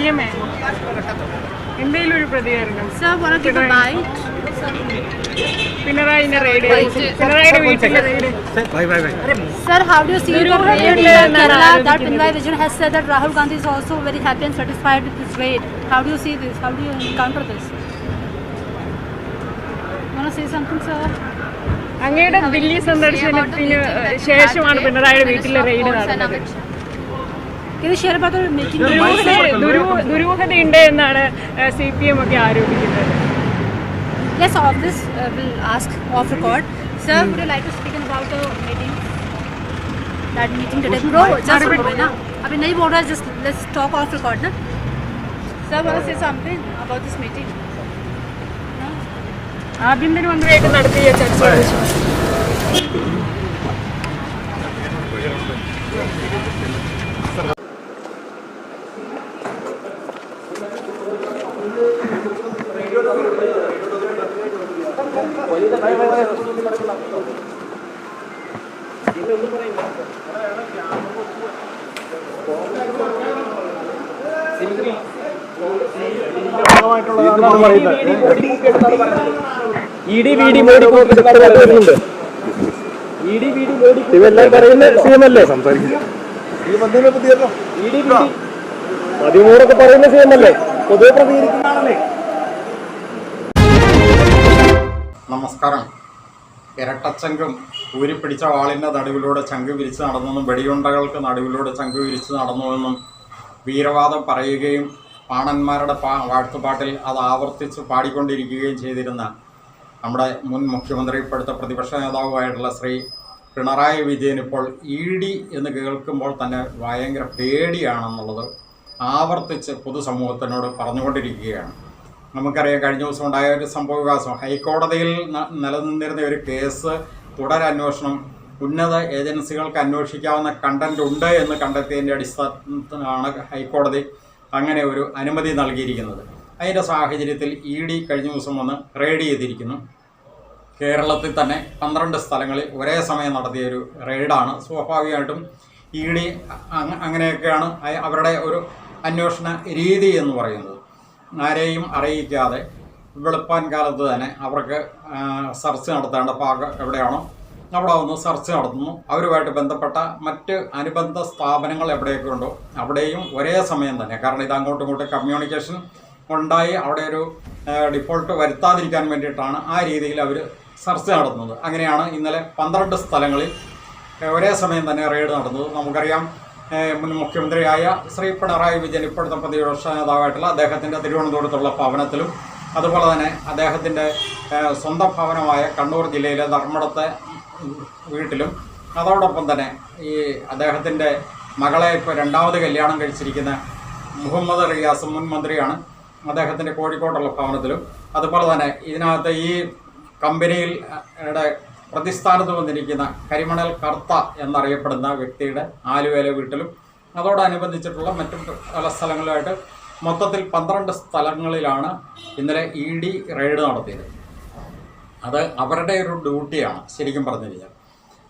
CMA. എന്തെങ്കിലും ഒരു പ്രതികരണം പിണറായിന്റെ റെയ്ഡ് പിണറായിയുടെ വീട്ടിലെ raid. Sir, how do you see the raid in Kerala that Pinarayi Vijayan has said that Rahul Gandhi is also very happy and satisfied with this raid? How do you see this? How do you counter this? Want to say something, sir? അങ്ങയുടെ ദില്ലി സന്ദർശനത്തിന് ശേഷമാണ് പിണറായിയുടെ വീട്ടിലെ raid നടന്നത്. Can you share about the meeting? ദുരൂഹതയുണ്ട് എന്നാണ് CPM ഒക്കെ ആരോപിക്കുന്നത്. Yes, of this we'll ask off record. Sir, would you like to speak about the meeting? That meeting today. Bro, just na. Abhi nahi bol raha, just let's talk off record, na. Sir, want to say something about this meeting? ആഭ്യന്തരമന്ത്രിയായിട്ട് നടത്തിയ ചർച്ച. നമസ്കാരം. ഇരട്ടച്ചങ്കും ഊരിപ്പിടിച്ച വാളിൻ്റെ നടുവിലൂടെ ചങ്ക് വിരിച്ച് നടന്നെന്നും വെടിയുണ്ടകൾക്ക് നടുവിലൂടെ ചങ്ക് വിരിച്ച് നടന്നുവെന്നും വീരവാദം പറയുകയും പാണന്മാരുടെ വാഴ്ത്തുപാട്ടിൽ അത് ആവർത്തിച്ച് പാടിക്കൊണ്ടിരിക്കുകയും ചെയ്തിരുന്ന നമ്മുടെ മുൻ മുഖ്യമന്ത്രി ഇപ്പോഴത്തെ പ്രതിപക്ഷ നേതാവുമായിട്ടുള്ള ശ്രീ പിണറായി വിജയൻ ഇപ്പോൾ ED എന്ന് കേൾക്കുമ്പോൾ തന്നെ ഭയങ്കര പേടിയാണെന്നുള്ളത് ആവർത്തിച്ച് പൊതുസമൂഹത്തിനോട് പറഞ്ഞുകൊണ്ടിരിക്കുകയാണ്. നമുക്കറിയാം, കഴിഞ്ഞ ദിവസം ഉണ്ടായ ഒരു സംഭവവികാസം, ഹൈക്കോടതിയിൽ നിലനിന്നിരുന്ന ഒരു കേസ് തുടരന്വേഷണം ഉന്നത ഏജൻസികൾക്ക് അന്വേഷിക്കാവുന്ന കണ്ടന്റ് ഉണ്ട് എന്ന് കണ്ടെത്തിയതിൻ്റെ അടിസ്ഥാനത്തിലാണ് ഹൈക്കോടതി അങ്ങനെ ഒരു അനുമതി നൽകിയിരിക്കുന്നത്. അതിൻ്റെ സാഹചര്യത്തിൽ ED കഴിഞ്ഞ ദിവസം വന്ന് റെയ്ഡ് ചെയ്തിരിക്കുന്നു. കേരളത്തിൽ തന്നെ 12 സ്ഥലങ്ങളിൽ ഒരേ സമയം നടത്തിയൊരു റെയ്ഡാണ്. സ്വാഭാവികമായിട്ടും ED അങ്ങനെയൊക്കെയാണ് അവരുടെ ഒരു അന്വേഷണ രീതി എന്ന് പറയുന്നത്. ആരെയും അറിയിക്കാതെ വെളുപ്പാൻ കാലത്ത് തന്നെ അവർക്ക് സെർച്ച് നടത്തേണ്ട ഭാഗം എവിടെയാണോ അവിടെ വന്ന് സെർച്ച് നടത്തുന്നു. അവരുമായിട്ട് ബന്ധപ്പെട്ട മറ്റ് അനുബന്ധ സ്ഥാപനങ്ങൾ എവിടെയൊക്കെ ഉണ്ടോ അവിടെയും ഒരേ സമയം തന്നെ, കാരണം ഇത് അങ്ങോട്ടും ഇങ്ങോട്ടും കമ്മ്യൂണിക്കേഷൻ ഉണ്ടായി അവിടെ ഒരു ഡിഫോൾട്ട് വരുത്താതിരിക്കാൻ വേണ്ടിയിട്ടാണ് ആ രീതിയിൽ അവർ സെർച്ച് നടത്തുന്നത്. അങ്ങനെയാണ് ഇന്നലെ 12 സ്ഥലങ്ങളിൽ ഒരേ സമയം തന്നെ റെയ്ഡ് നടന്നത്. നമുക്കറിയാം, മുൻ മുഖ്യമന്ത്രിയായ ശ്രീ പിണറായി വിജയൻ ഇപ്പോഴത്തെ പ്രതിപക്ഷ നേതാവായിട്ടുള്ള അദ്ദേഹത്തിൻ്റെ തിരുവനന്തപുരത്തുള്ള ഭവനത്തിലും, അതുപോലെ തന്നെ അദ്ദേഹത്തിൻ്റെ സ്വന്തം ഭവനമായ കണ്ണൂർ ജില്ലയിലെ ധർമ്മടത്തെ വീട്ടിലും, അതോടൊപ്പം തന്നെ ഈ അദ്ദേഹത്തിൻ്റെ മകളെ ഇപ്പോൾ 2ാമത് കല്യാണം കഴിച്ചിരിക്കുന്ന മുഹമ്മദ് റിയാസ് മുൻ മന്ത്രിയാണ്, അദ്ദേഹത്തിൻ്റെ കോഴിക്കോട്ടുള്ള ഭവനത്തിലും, അതുപോലെ തന്നെ ഇതിനകത്ത് ഈ കമ്പനിയിൽ പ്രതിസ്ഥാനത്ത് വന്നിരിക്കുന്ന കരിമണൽ കർത്ത എന്നറിയപ്പെടുന്ന വ്യക്തിയുടെ ആലുവയിലെ വീട്ടിലും, അതോടനുബന്ധിച്ചിട്ടുള്ള മറ്റു പല സ്ഥലങ്ങളിലായിട്ട് മൊത്തത്തിൽ 12 സ്ഥലങ്ങളിലാണ് ഇന്നലെ ED റെയ്ഡ് നടത്തിയത്. അത് അവരുടെ ഒരു ഡ്യൂട്ടിയാണ് ശരിക്കും പറഞ്ഞു കഴിഞ്ഞാൽ.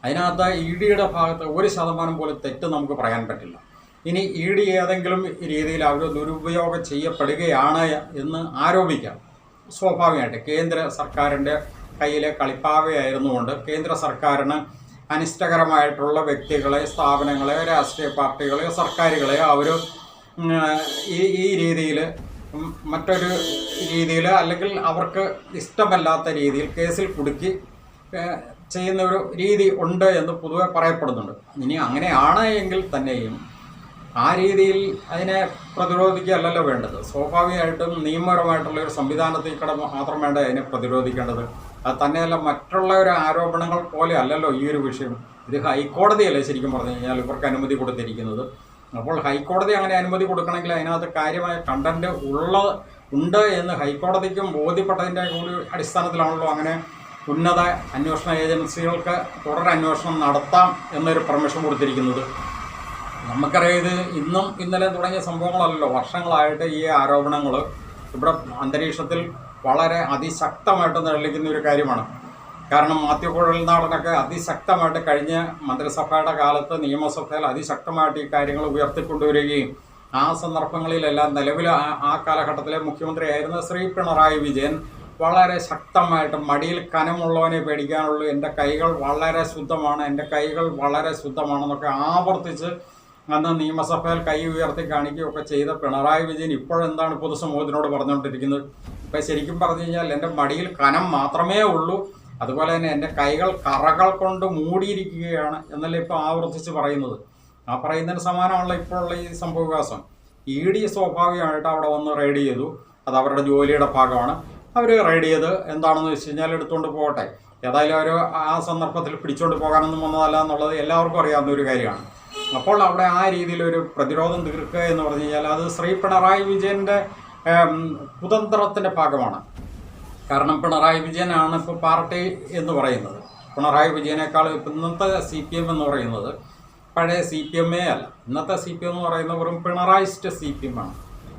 അതിനകത്ത് EDയുടെ ഭാഗത്ത് 1% പോലും തെറ്റ് നമുക്ക് പറയാൻ പറ്റില്ല. ഇനി ED ഏതെങ്കിലും രീതിയിൽ അവർ ദുരുപയോഗം ചെയ്യപ്പെടുകയാണ് എന്ന് ആരോപിക്കാം. സ്വാഭാവികമായിട്ട് കേന്ദ്ര സർക്കാരിൻ്റെ കയ്യിലെ കളിപ്പാവയായിരുന്നുകൊണ്ട് കേന്ദ്ര സർക്കാരിന് അനിഷ്ടകരമായിട്ടുള്ള വ്യക്തികളെ, സ്ഥാപനങ്ങളെ, രാഷ്ട്രീയ പാർട്ടികളെ, സർക്കാരുകളെ അവർ ഈ രീതിയിൽ മറ്റൊരു രീതിയിൽ അല്ലെങ്കിൽ അവർക്ക് ഇഷ്ടമല്ലാത്ത രീതിയിൽ കേസിൽ കുടുക്കി ചെയ്യുന്ന ഒരു രീതി ഉണ്ട് എന്ന് പൊതുവെ പറയപ്പെടുന്നുണ്ട്. ഇനി അങ്ങനെയാണ് എങ്കിൽ തന്നെയും ആ രീതിയിൽ അതിനെ പ്രതിരോധിക്കുകയല്ലല്ലോ വേണ്ടത്. സ്വാഭാവികമായിട്ടും നിയമപരമായിട്ടുള്ള ഒരു സംവിധാനത്തിൽ കൂടെ മാത്രം വേണ്ട അതിനെ പ്രതിരോധിക്കേണ്ടത്. അത് തന്നെയല്ല, മറ്റുള്ള ഒരു ആരോപണങ്ങൾ പോലെ അല്ലല്ലോ ഈ ഒരു വിഷയം. ഇത് ഹൈക്കോടതിയല്ലേ ശരിക്കും പറഞ്ഞു കഴിഞ്ഞാൽ ഇവർക്ക് അനുമതി കൊടുത്തിരിക്കുന്നത്. അപ്പോൾ ഹൈക്കോടതി അങ്ങനെ അനുമതി കൊടുക്കണമെങ്കിൽ അതിനകത്ത് കാര്യമായ കണ്ടന്റ് ഉണ്ട് എന്ന് ഹൈക്കോടതിക്കും ബോധ്യപ്പെട്ടതിൻ്റെ കൂടി അടിസ്ഥാനത്തിലാണല്ലോ അങ്ങനെ ഉന്നത അന്വേഷണ ഏജൻസികൾക്ക് തുടരന്വേഷണം നടത്താം എന്നൊരു പെർമിഷൻ കൊടുത്തിരിക്കുന്നത്. നമുക്കറിയാം, ഇത് ഇന്നും ഇന്നലെ തുടങ്ങിയ സംഭവങ്ങളല്ലല്ലോ. വർഷങ്ങളായിട്ട് ഈ ആരോപണങ്ങൾ ഇവിടെ അന്തരീക്ഷത്തിൽ വളരെ അതിശക്തമായിട്ട് നിലനിൽക്കുന്ന ഒരു കാര്യമാണ്. കാരണം മാത്യു കുഴൽനാടനൊക്കെ അതിശക്തമായിട്ട് കഴിഞ്ഞ മന്ത്രിസഭയുടെ കാലത്ത് നിയമസഭയിൽ അതിശക്തമായിട്ട് ഈ കാര്യങ്ങൾ ഉയർത്തിക്കൊണ്ടുവരികയും ആ സന്ദർഭങ്ങളിലെല്ലാം നിലവിൽ ആ കാലഘട്ടത്തിലെ മുഖ്യമന്ത്രിയായിരുന്ന ശ്രീ പിണറായി വിജയൻ വളരെ ശക്തമായിട്ട് മടിയിൽ കനമുള്ളവനെ പേടിക്കാനുള്ളൂ, എൻ്റെ കൈകൾ വളരെ ശുദ്ധമാണ്, എൻ്റെ കൈകൾ വളരെ ശുദ്ധമാണെന്നൊക്കെ ആവർത്തിച്ച് അന്ന് നിയമസഭയിൽ കൈ ഉയർത്തി കാണിക്കുകയൊക്കെ ചെയ്ത പിണറായി വിജയൻ ഇപ്പോഴെന്താണ് പൊതുസമൂഹത്തിനോട് പറഞ്ഞുകൊണ്ടിരിക്കുന്നത്? ഇപ്പം ശരിക്കും പറഞ്ഞു കഴിഞ്ഞാൽ എൻ്റെ മടിയിൽ കനം മാത്രമേ ഉള്ളൂ, അതുപോലെ തന്നെ എൻ്റെ കൈകൾ കറകൾ കൊണ്ട് മൂടിയിരിക്കുകയാണ് എന്നല്ലേ ഇപ്പോൾ ആവർത്തിച്ച് പറയുന്നത്. ആ പറയുന്നതിന് സമാനമാണല്ലോ ഇപ്പോഴുള്ള ഈ സംഭവവികാസം. ED സ്വാഭാവികമായിട്ട് അവിടെ വന്ന് റെയ്ഡ് ചെയ്തു, അത് അവരുടെ ജോലിയുടെ ഭാഗമാണ്. അവർ റെയ്ഡ് ചെയ്ത് എന്താണെന്ന് വെച്ച് കഴിഞ്ഞാൽ എടുത്തുകൊണ്ട് പോകട്ടെ, ഏതായാലും അവർ ആ സന്ദർഭത്തിൽ പിടിച്ചുകൊണ്ട് പോകാനൊന്നും വന്നതല്ല എന്നുള്ളത് എല്ലാവർക്കും അറിയാവുന്ന ഒരു കാര്യമാണ്. അപ്പോൾ അവിടെ ആ രീതിയിലൊരു പ്രതിരോധം തീർക്കുക എന്ന് പറഞ്ഞു കഴിഞ്ഞാൽ അത് ശ്രീ പിണറായി വിജയൻ്റെ കുതന്ത്രത്തിൻ്റെ ഭാഗമാണ്. കാരണം പിണറായി വിജയനാണ് ഇപ്പോൾ പാർട്ടി എന്ന് പറയുന്നത്. പിണറായി വിജയനേക്കാൾ ഇന്നത്തെ CPM എന്ന് പറയുന്നത് പഴയ CPM അല്ല. ഇന്നത്തെ CPM എന്ന് പറയുന്നത് വെറും പിണറായിസ്റ്റ് CPM ആണ്.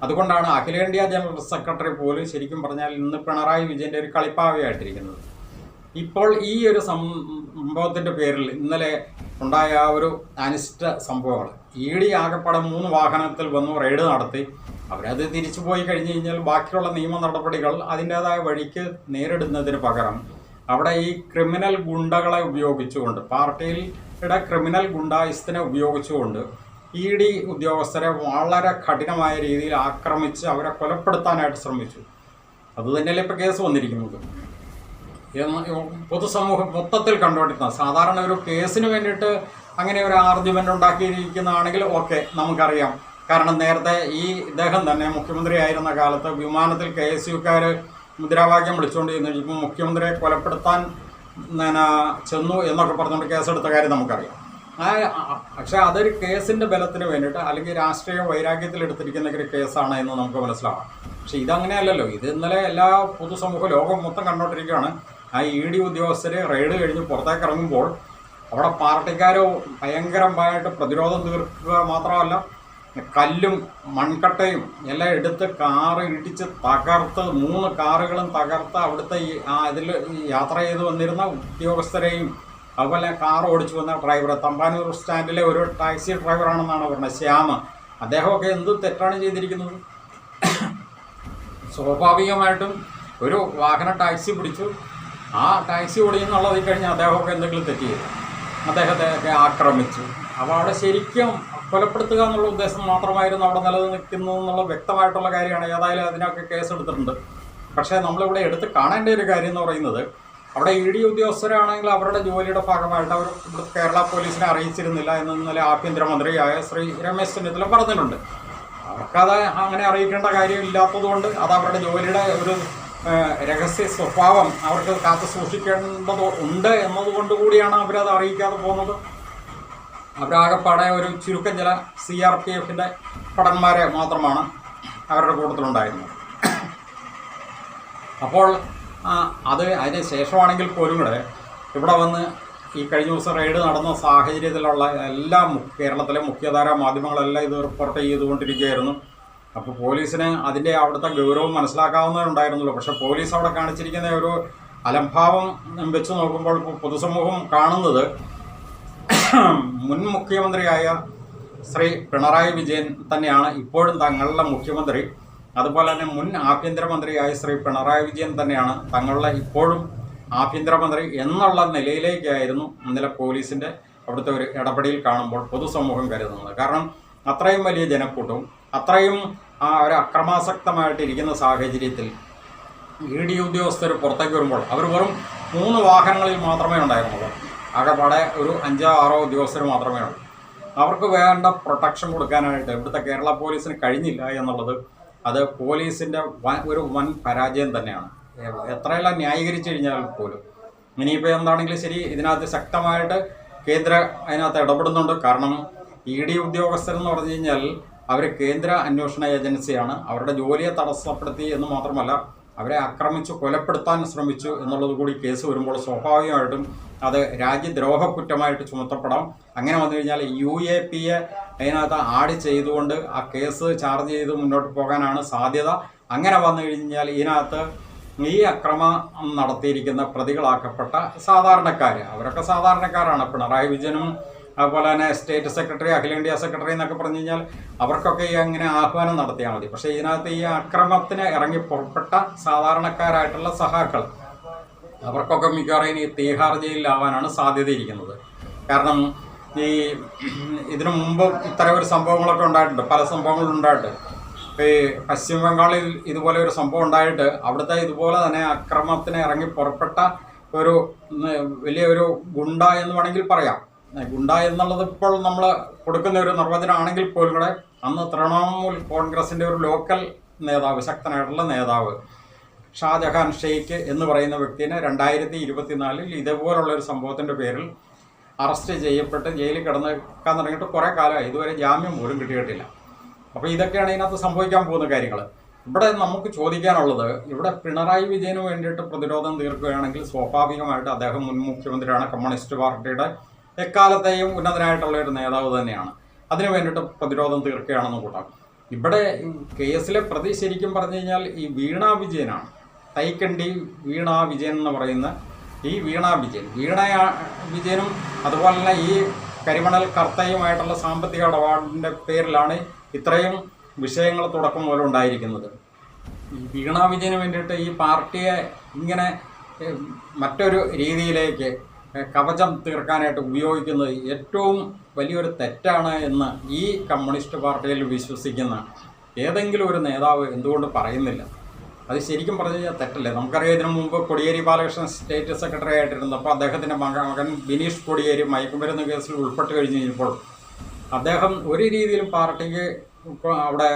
അതുകൊണ്ടാണ് അഖിലേന്ത്യാ ജനറൽ സെക്രട്ടറി പോലും ശരിക്കും പറഞ്ഞാൽ ഇന്ന് പിണറായി വിജയൻ്റെ ഒരു കളിപ്പാവയായിട്ടിരിക്കുന്നത്. ഇപ്പോൾ ഈ ഒരു സംഭവത്തിൻ്റെ പേരിൽ ഇന്നലെ ഉണ്ടായ ആ ഒരു അനിഷ്ട സംഭവങ്ങൾ, ED ആകെപ്പാടെ 3 വാഹനത്തിൽ വന്നു റെയ്ഡ് നടത്തി. അവരത് തിരിച്ചു പോയി കഴിഞ്ഞ് കഴിഞ്ഞാൽ ബാക്കിയുള്ള നിയമ നടപടികൾ അതിൻ്റേതായ വഴിക്ക് നേരിടുന്നതിന് പകരം അവിടെ ഈ ക്രിമിനൽ ഗുണ്ടകളെ ഉപയോഗിച്ചുകൊണ്ട്, പാർട്ടിയുടെ ക്രിമിനൽ ഗുണ്ടായിസത്തിനെ ഉപയോഗിച്ചുകൊണ്ട് ED ഉദ്യോഗസ്ഥരെ വളരെ കഠിനമായ രീതിയിൽ ആക്രമിച്ച് അവരെ കൊലപ്പെടുത്താനായിട്ട് ശ്രമിച്ചു. അതുതന്നെയല്ലേ ഇപ്പോൾ കേസ് വന്നിരിക്കുന്നത്. പൊതുസമൂഹം മൊത്തത്തിൽ കണ്ടുകൊണ്ടിരുന്ന സാധാരണ ഒരു കേസിന് വേണ്ടിയിട്ട് അങ്ങനെ ഒരു ആർഗ്യുമെൻ്റ് ഉണ്ടാക്കിയിരിക്കുന്നതാണെങ്കിൽ ഓക്കെ, നമുക്കറിയാം. കാരണം നേരത്തെ ഈ ഇദ്ദേഹം തന്നെ മുഖ്യമന്ത്രിയായിരുന്ന കാലത്ത് വിമാനത്തിൽ KSUക്കാർ മുദ്രാവാക്യം വിളിച്ചുകൊണ്ട് ചെന്നിപ്പോൾ മുഖ്യമന്ത്രിയെ കൊലപ്പെടുത്താൻ ചെന്നു എന്നൊക്കെ പറഞ്ഞുകൊണ്ട് കേസെടുത്ത കാര്യം നമുക്കറിയാം. പക്ഷേ അതൊരു കേസിൻ്റെ ബലത്തിന് വേണ്ടിയിട്ട് അല്ലെങ്കിൽ രാഷ്ട്രീയ വൈരാഗ്യത്തിൽ എടുത്തിരിക്കുന്ന ഒരു കേസാണ് എന്ന് നമുക്ക് മനസ്സിലാവാം. പക്ഷേ ഇതങ്ങനെയല്ലല്ലോ. ഇത് ഇന്നലെ എല്ലാ പൊതുസമൂഹ ലോകം മൊത്തം കണ്ടോണ്ടിരിക്കുകയാണ്. ആ ED ഉദ്യോഗസ്ഥർ റെയ്ഡ് കഴിഞ്ഞ് പുറത്തേക്ക് ഇറങ്ങുമ്പോൾ അവിടെ പാർട്ടിക്കാരോ ഭയങ്കരമായിട്ട് പ്രതിരോധം തീർക്കുക മാത്രമല്ല, കല്ലും മൺകട്ടയും എല്ലാം എടുത്ത് കാറ് ഇടിച്ച് തകർത്ത് 3 കാറുകളും തകർത്ത് അവിടുത്തെ ഇതിൽ യാത്ര ചെയ്ത് വന്നിരുന്ന ഉദ്യോഗസ്ഥരെയും അതുപോലെ കാർ ഓടിച്ചു വന്ന ഡ്രൈവർ, തമ്പാനൂർ സ്റ്റാൻഡിലെ ഒരു ടാക്സി ഡ്രൈവറാണെന്നാണ് പറഞ്ഞത്, ശ്യാം. അദ്ദേഹമൊക്കെ എന്ത് തെറ്റാണ് ചെയ്തിരിക്കുന്നത്? സ്വാഭാവികമായിട്ടും ഒരു വാഹന ടാക്സി പിടിച്ചു, ആ ടാക്സി ഓടിയെന്നുള്ളതിൽ കഴിഞ്ഞ് അദ്ദേഹമൊക്കെ എന്തെങ്കിലും തെറ്റ് ചെയ്തു, അദ്ദേഹത്തെ ആക്രമിച്ചു. അപ്പോൾ അവിടെ ശരിക്കും കൊലപ്പെടുത്തുക എന്നുള്ള ഉദ്ദേശം മാത്രമായിരുന്നു അവിടെ നിലനിൽക്കുന്നു എന്നുള്ള വ്യക്തമായിട്ടുള്ള കാര്യമാണ്. ഏതായാലും അതിനൊക്കെ കേസെടുത്തിട്ടുണ്ട്. പക്ഷേ നമ്മളിവിടെ എടുത്ത് കാണേണ്ട ഒരു കാര്യം എന്ന് പറയുന്നത്, അവിടെ ED ഉദ്യോഗസ്ഥരാണെങ്കിൽ അവരുടെ ജോലിയുടെ ഭാഗമായിട്ട് അവർ ഇവിടെ കേരള പോലീസിനെ അറിയിച്ചിരുന്നില്ല എന്ന് ഇന്നലെ ആഭ്യന്തരമന്ത്രിയായ ശ്രീ രമേശ് ചെന്നിത്തല പറഞ്ഞിട്ടുണ്ട്. അവർക്കത് അങ്ങനെ അറിയിക്കേണ്ട കാര്യമില്ലാത്തതുകൊണ്ട് അത് അവരുടെ ജോലിയുടെ ഒരു രഹസ്യ സ്വഭാവം അവർക്ക് കാത്തു സൂക്ഷിക്കേണ്ടത് ഉണ്ട് എന്നതുകൊണ്ട് കൂടിയാണ് അവരത് അറിയിക്കാതെ പോകുന്നത്. അവരാകെപ്പാടെ ഒരു ചുരുക്കം ചില CRPFൻ്റെ ഭടന്മാരെ മാത്രമാണ് അവരുടെ കൂട്ടത്തിലുണ്ടായിരുന്നത്. അപ്പോൾ അതിന് ശേഷമാണെങ്കിൽ പോലും കൂടെ ഇവിടെ വന്ന് ഈ കഴിഞ്ഞ ദിവസം റെയ്ഡ് നടന്ന സാഹചര്യത്തിലുള്ള എല്ലാ കേരളത്തിലെ മുഖ്യധാരാ മാധ്യമങ്ങളെല്ലാം ഇത് റിപ്പോർട്ട് ചെയ്തുകൊണ്ടിരിക്കുകയായിരുന്നു. അപ്പോൾ പോലീസിന് അതിൻ്റെ അവിടുത്തെ ഗൗരവം മനസ്സിലാക്കാവുന്നതുണ്ടായിരുന്നല്ലോ. പക്ഷേ പോലീസ് അവിടെ കാണിച്ചിരിക്കുന്ന ഒരു അലംഭാവം വെച്ച് നോക്കുമ്പോൾ പൊതുസമൂഹം കാണുന്നത് മുൻ മുഖ്യമന്ത്രിയായ ശ്രീ പിണറായി വിജയൻ തന്നെയാണ് ഇപ്പോഴും തങ്ങളുടെ മുഖ്യമന്ത്രി. അതുപോലെ തന്നെ മുൻ ആഭ്യന്തരമന്ത്രിയായ ശ്രീ പിണറായി വിജയൻ തന്നെയാണ് തങ്ങളുടെ ഇപ്പോഴും ആഭ്യന്തരമന്ത്രി എന്നുള്ള നിലയിലേക്കായിരുന്നു ഇന്നലെ പോലീസിൻ്റെ അവിടുത്തെ ഒരു ഇടപെടൽ കാണുമ്പോൾ പൊതുസമൂഹം കരുതുന്നത്. കാരണം അത്രയും വലിയ ജനക്കൂട്ടവും അത്രയും ഒരു അക്രമാസക്തമായിട്ടിരിക്കുന്ന സാഹചര്യത്തിൽ ED ഉദ്യോഗസ്ഥർ പുറത്തേക്ക് വരുമ്പോൾ അവർ വെറും 3 വാഹനങ്ങളിൽ മാത്രമേ ഉണ്ടായിരുന്നുള്ളൂ. ആകെപ്പാടെ ഒരു 5-6 ഉദ്യോഗസ്ഥർ മാത്രമേ ഉള്ളൂ. അവർക്ക് വേണ്ട പ്രൊട്ടക്ഷൻ കൊടുക്കാനായിട്ട് ഇവിടുത്തെ കേരള പോലീസിന് കഴിഞ്ഞില്ല എന്നുള്ളത് അത് പോലീസിൻ്റെ ഒരു വൻ പരാജയം തന്നെയാണ്. എത്രയെല്ലാം ന്യായീകരിച്ചു കഴിഞ്ഞാൽ പോലും ഇനിയിപ്പോൾ എന്താണെങ്കിലും ശരി, ഇതിനകത്ത് ശക്തമായിട്ട് കേന്ദ്രം അതിനകത്ത് ഇടപെടുന്നുണ്ട്. കാരണം ED ഉദ്യോഗസ്ഥരെന്ന് പറഞ്ഞു കഴിഞ്ഞാൽ അവർ കേന്ദ്ര അന്വേഷണ ഏജൻസിയാണ്. അവരുടെ ജോലിയെ തടസ്സപ്പെടുത്തി എന്ന് മാത്രമല്ല, അവരെ ആക്രമിച്ചു കൊലപ്പെടുത്താൻ ശ്രമിച്ചു എന്നുള്ളത് കൂടി കേസ് വരുമ്പോൾ സ്വാഭാവികമായിട്ടും അത് രാജ്യദ്രോഹ കുറ്റമായിട്ട് ചുമത്തപ്പെടാം. അങ്ങനെ വന്നു കഴിഞ്ഞാൽ UAPയെ അതിനകത്ത് ആഡ് ചെയ്തുകൊണ്ട് ആ കേസ് ചാർജ് ചെയ്ത് മുന്നോട്ട് പോകാനാണ് സാധ്യത. അങ്ങനെ വന്നു കഴിഞ്ഞാൽ ഇതിനകത്ത് ഈ അക്രമം നടത്തിയിരിക്കുന്ന പ്രതികളാക്കപ്പെട്ട സാധാരണക്കാർ, അവരൊക്കെ സാധാരണക്കാരാണ്. പിണറായി വിജയനും അതുപോലെ തന്നെ സ്റ്റേറ്റ് സെക്രട്ടറി, അഖിലേന്ത്യാ സെക്രട്ടറി എന്നൊക്കെ പറഞ്ഞു കഴിഞ്ഞാൽ അവർക്കൊക്കെ ഈ അങ്ങനെ ആഹ്വാനം നടത്തിയാൽ മതി. പക്ഷേ ഇതിനകത്ത് ഈ അക്രമത്തിന് ഇറങ്ങി പുറപ്പെട്ട സാധാരണക്കാരായിട്ടുള്ള സഹാക്കൾ അവർക്കൊക്കെ മിക്കവാറും ഈ തീഹാർ ജയിലിലാവാനാണ് സാധ്യതയിരിക്കുന്നത്. കാരണം ഈ ഇതിനു മുമ്പ് ഇത്തരം ഒരു സംഭവങ്ങളൊക്കെ ഉണ്ടായിട്ടുണ്ട്, പല സംഭവങ്ങളുണ്ടായിട്ട്. ഈ പശ്ചിമ ബംഗാളിൽ ഇതുപോലെ ഒരു സംഭവം ഉണ്ടായിട്ട് അവിടുത്തെ ഇതുപോലെ തന്നെ അക്രമത്തിന് ഇറങ്ങി പുറപ്പെട്ട ഒരു വലിയൊരു ഗുണ്ട എന്ന് വേണമെങ്കിൽ പറയാം. ഗുണ്ട എന്നുള്ളത് ഇപ്പോൾ നമ്മൾ കൊടുക്കുന്ന ഒരു നിർവചനമാണെങ്കിൽ പോലും കൂടെ അന്ന് തൃണമൂൽ കോൺഗ്രസിൻ്റെ ഒരു ലോക്കൽ നേതാവ്, ശക്തനായിട്ടുള്ള നേതാവ് ഷാജഹാൻ ഷെയ്ഖ് എന്ന് പറയുന്ന വ്യക്തിനെ 2024 ഇതേപോലുള്ളൊരു സംഭവത്തിൻ്റെ പേരിൽ അറസ്റ്റ് ചെയ്യപ്പെട്ട് ജയിലിൽ കിടക്കാൻ തുടങ്ങിയിട്ട് കുറേ കാലമായി, ഇതുവരെ ജാമ്യം പോലും കിട്ടിയിട്ടില്ല. അപ്പോൾ ഇതൊക്കെയാണ് ഇതിനകത്ത് സംഭവിക്കാൻ പോകുന്ന കാര്യങ്ങൾ. ഇവിടെ നമുക്ക് ചോദിക്കാനുള്ളത്, ഇവിടെ പിണറായി വിജയന് വേണ്ടിയിട്ട് പ്രതിരോധം തീർക്കുകയാണെങ്കിൽ സ്വാഭാവികമായിട്ട് അദ്ദേഹം മുൻ മുഖ്യമന്ത്രിയാണ്, കമ്മ്യൂണിസ്റ്റ് പാർട്ടിയുടെ എക്കാലത്തെയും ഉന്നതനായിട്ടുള്ള ഒരു നേതാവ് തന്നെയാണ്. അതിനു വേണ്ടിയിട്ട് പ്രതിരോധം തീർക്കുകയാണെന്ന് കൂട്ടാം. ഇവിടെ കേസിലെ പ്രതി ശരിക്കും പറഞ്ഞു കഴിഞ്ഞാൽ ഈ വീണ വിജയനാണ്. തൈക്കണ്ടി വീണ വിജയൻ എന്ന് പറയുന്ന ഈ വീണ വിജയനും അതുപോലെ തന്നെ ഈ കരിമണൽ കർത്തയുമായിട്ടുള്ള സാമ്പത്തിക ഇടപാടിൻ്റെ പേരിലാണ് ഇത്രയും വിഷയങ്ങൾ തുടക്കം മുതൽ ഉണ്ടായിരിക്കുന്നത്. ഈ വീണ വിജയന് വേണ്ടിയിട്ട് ഈ പാർട്ടിയെ ഇങ്ങനെ മറ്റൊരു രീതിയിലേക്ക് കവചം തീർക്കാനായിട്ട് ഉപയോഗിക്കുന്നത് ഏറ്റവും വലിയൊരു തെറ്റാണ് എന്ന് ഈ കമ്മ്യൂണിസ്റ്റ് പാർട്ടിയിൽ വിശ്വസിക്കുന്ന ഏതെങ്കിലും ഒരു നേതാവ് എന്തുകൊണ്ട് പറയുന്നില്ല? അത് ശരിക്കും പറഞ്ഞു കഴിഞ്ഞാൽ തെറ്റല്ലേ? നമുക്കറിയാം, ഇതിനു മുമ്പ് കോടിയേരി ബാലകൃഷ്ണൻ സ്റ്റേറ്റ് സെക്രട്ടറി ആയിട്ടിരുന്നപ്പോൾ അദ്ദേഹത്തിൻ്റെ മകൻ ബിനീഷ് കോടിയേരി മയക്കുമരുന്ന് കേസിൽ ഉൾപ്പെട്ട് കഴിഞ്ഞ് കഴിഞ്ഞപ്പോൾ അദ്ദേഹം ഒരു രീതിയിലും പാർട്ടിക്ക് അവിടെ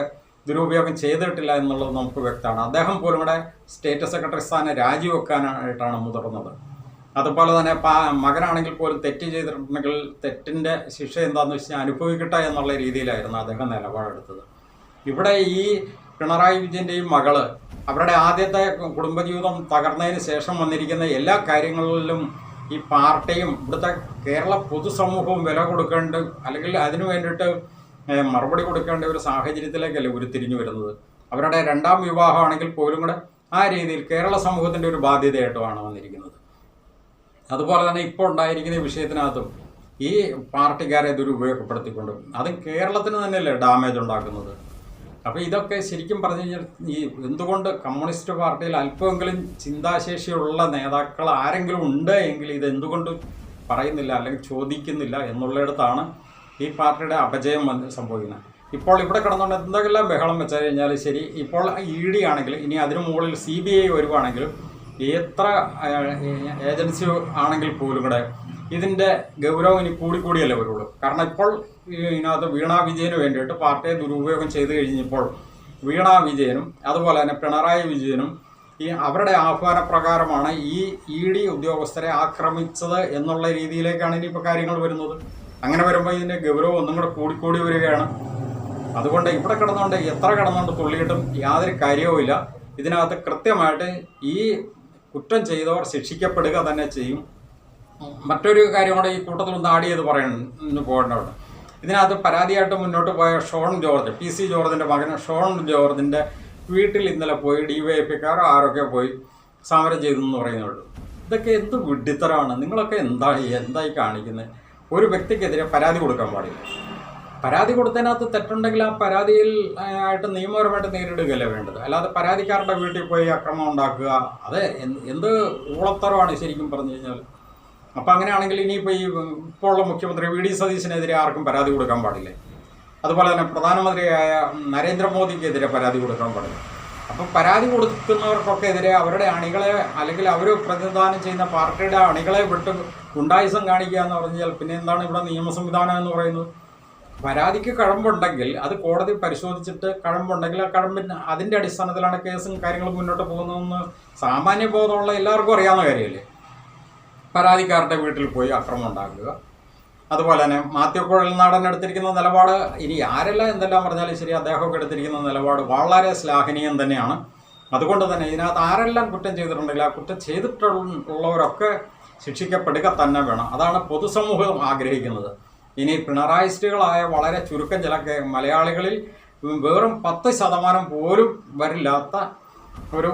ദുരുപയോഗം ചെയ്തിട്ടില്ല എന്നുള്ളത് നമുക്ക് വ്യക്തമാണ്. അദ്ദേഹം പോലും കൂടെ സ്റ്റേറ്റ് സെക്രട്ടറി സ്ഥാനം രാജിവെക്കാനായിട്ടാണ് മുതിർന്നത്. അതുപോലെ തന്നെ മകനാണെങ്കിൽ പോലും തെറ്റ് ചെയ്തിട്ടുണ്ടെങ്കിൽ തെറ്റിൻ്റെ ശിക്ഷ എന്താണെന്ന് വെച്ചാൽ അനുഭവിക്കട്ടെ എന്നുള്ള രീതിയിലായിരുന്നു അദ്ദേഹം നിലപാടെടുത്തത്. ഇവിടെ ഈ പിണറായി വിജയൻ്റെയും മകള് അവരുടെ ആദ്യത്തെ കുടുംബജീവിതം തകർന്നതിന് ശേഷം വന്നിരിക്കുന്ന എല്ലാ കാര്യങ്ങളിലും ഈ പാർട്ടിയും ഇവിടുത്തെ കേരള പൊതുസമൂഹവും വില കൊടുക്കേണ്ട, അല്ലെങ്കിൽ അതിനു വേണ്ടിയിട്ട് മറുപടി കൊടുക്കേണ്ട ഒരു സാഹചര്യത്തിലേക്കല്ലേ ഉരുത്തിരിഞ്ഞു വരുന്നത്. അവരുടെ രണ്ടാം വിവാഹമാണെങ്കിൽ പോലും കൂടെ ആ രീതിയിൽ കേരള സമൂഹത്തിൻ്റെ ഒരു ബാധ്യതയായിട്ടുമാണ് വന്നിരിക്കുന്നത്. അതുപോലെ തന്നെ ഇപ്പോൾ ഉണ്ടായിരിക്കുന്ന ഈ വിഷയത്തിനകത്തും ഈ പാർട്ടിക്കാരെ ദുരുപയോഗപ്പെടുത്തിക്കൊണ്ടും അത് കേരളത്തിന് തന്നെയല്ലേ ഡാമേജ് ഉണ്ടാക്കുന്നത്. അപ്പോൾ ഇതൊക്കെ ശരിക്കും പറഞ്ഞു കഴിഞ്ഞാൽ ഈ എന്തുകൊണ്ട് കമ്മ്യൂണിസ്റ്റ് പാർട്ടിയിൽ അല്പമെങ്കിലും ചിന്താശേഷിയുള്ള നേതാക്കൾ ആരെങ്കിലും ഉണ്ട് എങ്കിൽ ഇത് എന്തുകൊണ്ട് പറയുന്നില്ല അല്ലെങ്കിൽ ചോദിക്കുന്നില്ല എന്നുള്ളിടത്താണ് ഈ പാർട്ടിയുടെ അപജയം സംഭവിക്കുന്നത്. ഇപ്പോൾ ഇവിടെ കിടന്നുകൊണ്ട് എന്തെങ്കിലും ബഹളം വെച്ചാൽ കഴിഞ്ഞാൽ ശരി, ഇപ്പോൾ ED ആണെങ്കിൽ ഇനി അതിനു മുകളിൽ CBI വരുവാണെങ്കിലും എത്ര ഏജൻസി ആണെങ്കിൽ പോലും കൂടെ ഇതിൻ്റെ ഗൗരവം ഇനി കൂടിക്കൂടിയല്ലേ വരുള്ളൂ. കാരണം ഇപ്പോൾ ഇതിനകത്ത് വീണ വിജയന് വേണ്ടിയിട്ട് പാർട്ടിയെ ദുരുപയോഗം ചെയ്തു കഴിഞ്ഞപ്പോൾ വീണ വിജയനും അതുപോലെ തന്നെ പിണറായി വിജയനും ഈ അവരുടെ ആഹ്വാനപ്രകാരമാണ് ഈ ED ഉദ്യോഗസ്ഥരെ ആക്രമിച്ചത് എന്നുള്ള രീതിയിലേക്കാണ് ഇനിയിപ്പോൾ കാര്യങ്ങൾ വരുന്നത്. അങ്ങനെ വരുമ്പോൾ ഇതിൻ്റെ ഗൗരവം ഒന്നും കൂടെ കൂടിക്കൂടി വരികയാണ്. അതുകൊണ്ട് ഇവിടെ കിടന്നുകൊണ്ട് എത്ര കിടന്നുകൊണ്ട് തുള്ളിയിട്ടും യാതൊരു കാര്യവുമില്ല. ഇതിനകത്ത് കൃത്യമായിട്ട് ഈ കുറ്റം ചെയ്തവർ ശിക്ഷിക്കപ്പെടുക തന്നെ ചെയ്യും. മറ്റൊരു കാര്യം കൂടെ ഈ കൂട്ടത്തിൽ ആഡ് ചെയ്ത് പോകേണ്ടതുണ്ട്. ഇതിനകത്ത് പരാതിയായിട്ട് മുന്നോട്ട് പോയ ഷോൺ ജോർജ്, PC ജോർജിൻ്റെ മകൻ ഷോൺ ജോർജിൻ്റെ വീട്ടിൽ ഇന്നലെ പോയി DYFIക്കാർ ആരൊക്കെ പോയി സമരം ചെയ്തെന്ന് പറയുന്നുള്ളൂ. ഇതൊക്കെ എന്ത് വിഡ്ഢിത്തരമാണ്! നിങ്ങളൊക്കെ എന്തായി കാണിക്കുന്നത്? ഒരു വ്യക്തിക്കെതിരെ പരാതി കൊടുക്കാൻ പാടില്ല. പരാതി കൊടുത്തതിനകത്ത് തെറ്റുണ്ടെങ്കിൽ ആ പരാതിയിൽ ആയിട്ട് നിയമപരമായിട്ട് നേരിടുകയല്ലേ വേണ്ടത്. അല്ലാതെ പരാതിക്കാരുടെ വീട്ടിൽ പോയി അക്രമം ഉണ്ടാക്കുക, അത് എന്ത് ഊളത്തരമാണ് ശരിക്കും പറഞ്ഞു കഴിഞ്ഞാൽ. അപ്പോൾ അങ്ങനെയാണെങ്കിൽ ഇനിയിപ്പോൾ ഇപ്പോൾ ഉള്ള മുഖ്യമന്ത്രി VD സതീശനെതിരെ ആർക്കും പരാതി കൊടുക്കാൻ പാടില്ലേ? അതുപോലെ തന്നെ പ്രധാനമന്ത്രിയായ നരേന്ദ്രമോദിക്കെതിരെ പരാതി കൊടുക്കാൻ പാടില്ല. അപ്പം പരാതി കൊടുക്കുന്നവർക്കൊക്കെ എതിരെ അവരുടെ അണികളെ അല്ലെങ്കിൽ അവർ പ്രതിനിധാനം ചെയ്യുന്ന പാർട്ടിയുടെ അണികളെ വിട്ട് ഗുണ്ടായിസം കാണിക്കുക എന്ന് പറഞ്ഞാൽ പിന്നെ എന്താണ് ഇവിടെ നിയമ സംവിധാനം എന്ന് പറയുന്നത്? പരാതിക്ക് കഴമ്പുണ്ടെങ്കിൽ അത് കോടതി പരിശോധിച്ചിട്ട് കഴമ്പുണ്ടെങ്കിൽ ആ കഴമ്പിന് അതിൻ്റെ അടിസ്ഥാനത്തിലാണ് കേസും കാര്യങ്ങളും മുന്നോട്ട് പോകുന്നതെന്ന് സാമാന്യ ബോധമുള്ള എല്ലാവർക്കും അറിയാവുന്ന കാര്യമല്ലേ. പരാതിക്കാരുടെ വീട്ടിൽ പോയി അക്രമം ഉണ്ടാക്കുക, അതുപോലെ തന്നെ മാത്യു കുഴൽനാടൻ എടുത്തിരിക്കുന്ന നിലപാട്, ഇനി ആരെല്ലാം എന്തെല്ലാം പറഞ്ഞാലും ശരി, അദ്ദേഹമൊക്കെ എടുത്തിരിക്കുന്ന നിലപാട് വളരെ ശ്ലാഘനീയം തന്നെയാണ്. അതുകൊണ്ട് തന്നെ ഇതിനകത്ത് ആരെല്ലാം കുറ്റം ചെയ്തിട്ടുണ്ടെങ്കിൽ ആ കുറ്റം ചെയ്തിട്ടുള്ളവരൊക്കെ ശിക്ഷിക്കപ്പെടുക തന്നെ വേണം. അതാണ് പൊതുസമൂഹം ആഗ്രഹിക്കുന്നത്. ഇനി പിണറായിസ്റ്റുകളായ വളരെ ചുരുക്കം ചില മലയാളികളിൽ വെറും 10% പോലും വരില്ലാത്ത ഒരു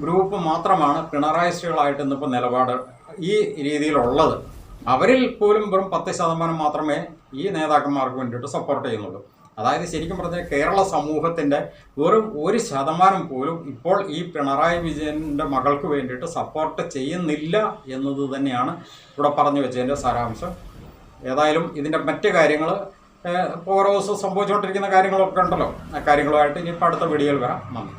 ഗ്രൂപ്പ് മാത്രമാണ് പിണറായിസ്റ്റുകളായിട്ട് ഇന്നിപ്പോൾ നിലപാട് ഈ രീതിയിലുള്ളത്. അവരിൽ പോലും വെറും 10% മാത്രമേ ഈ നേതാക്കന്മാർക്ക് വേണ്ടിയിട്ട് സപ്പോർട്ട് ചെയ്യുന്നുള്ളൂ. അതായത് ശരിക്കും പറഞ്ഞാൽ കേരള സമൂഹത്തിൻ്റെ വെറും 1% പോലും ഇപ്പോൾ ഈ പിണറായി വിജയൻ്റെ മകൾക്ക് വേണ്ടിയിട്ട് സപ്പോർട്ട് ചെയ്യുന്നില്ല എന്നത് തന്നെയാണ് ഇവിടെ പറഞ്ഞു വെച്ചതിൻ്റെ സാരാംശം. ഏതായാലും ഇതിൻ്റെ മറ്റ് കാര്യങ്ങൾ ഓരോ ദിവസം സംഭവിച്ചുകൊണ്ടിരിക്കുന്ന കാര്യങ്ങളൊക്കെ ഉണ്ടല്ലോ, ആ കാര്യങ്ങളുമായിട്ട് ഇനിയിപ്പോൾ അടുത്ത വീഡിയോയിൽ വരാം. നന്ദി.